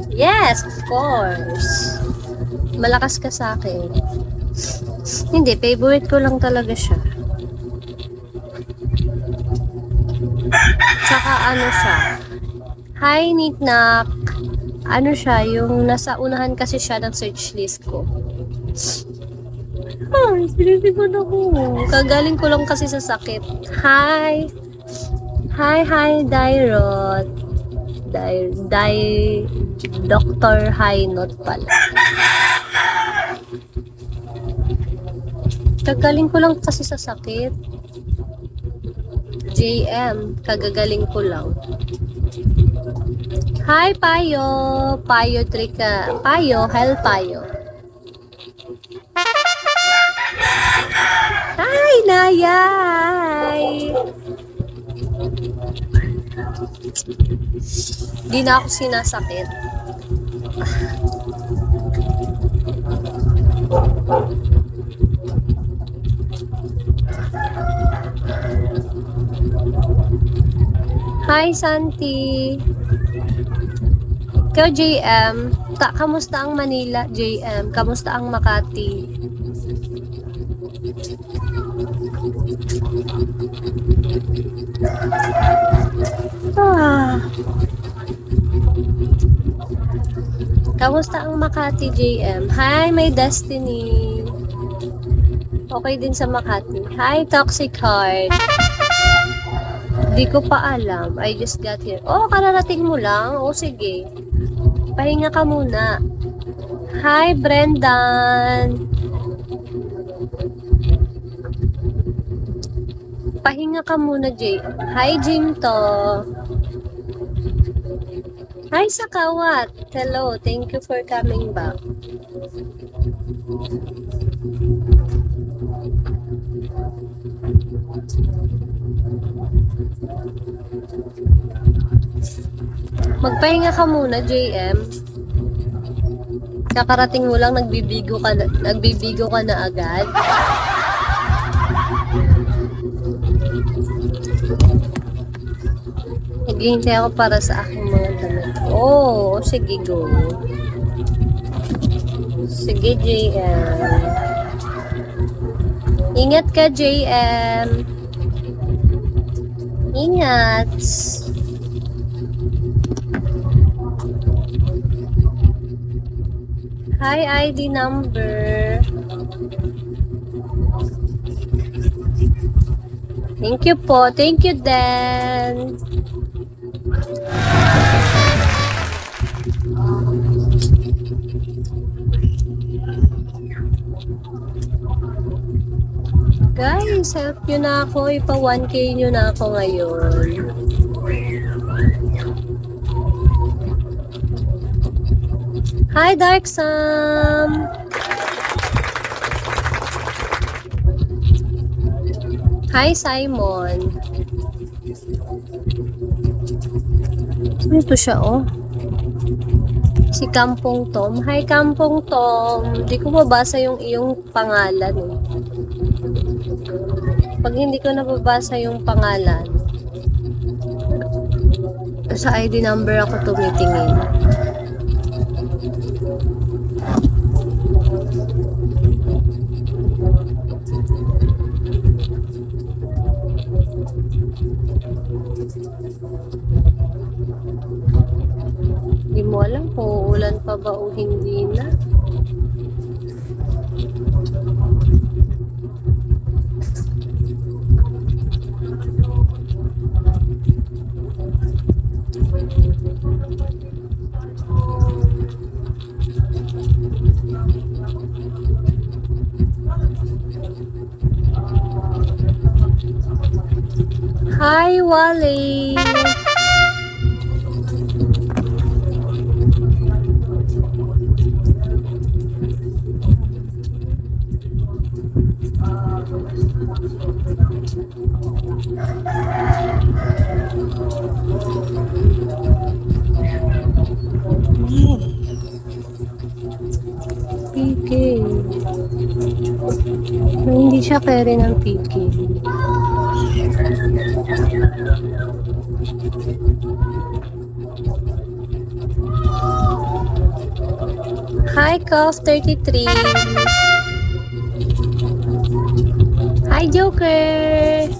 Yes, of course. Malakas ka sa akin. Hindi, favorite ko lang talaga siya. Tsaka ano siya. Hi, Niknak. Ano siya, yung nasa unahan kasi siya ng search list ko. Ay, sinisipan ako. Kagaling ko lang kasi sa sakit. Hi. Hi, Dairot. Dr. Hainot pala. Kagaling ko lang kasi sa sakit. JM, kagagaling ko lang. Hi, Payo. Payo Trika. Payo, hell Payo. Hi, Nayay. Di na ako sinasakit. Hi, Santi. Ikaw, JM. Kamusta ang Manila, JM? Kamusta ang Makati? Kamusta ang Makati, JM? Hi, my Destiny. Okay din sa Makati. Hi, Toxic Heart. Di ko pa alam. I just got here. Oh, kararating mo lang? O, sige. Pahinga ka muna. Hi, Brendan. Pahinga ka muna, Jay. Hi, Jimto. Hi, Sakawat. Hello. Thank you for coming back. Magpahinga ka muna, JM. Kakarating mo lang, nagbibigo ka na agad. Naghihintay ako para sa aking mga damit. Oh, sige, go. Sige, JM. Ingat ka, JM. Ingat. Hi, ID number. Thank you po. Thank you, Dan. Guys, help nyo na ako. Ipa 1K nyo na ako ngayon. Hi, Dark Sam! Hi, Simon! Ito siya, oh. Si Kampong Tom. Hi, Kampong Tom! Hindi ko mabasa yung iyong pangalan. Pag hindi ko nababasa yung pangalan, sa ID number ako tumitingin. Hindi mo alam kung ulan pa ba o hindi na. Hi, Wally! PK. Hindi siya carry ng PK. Hi, Cough33. Hi, Joker.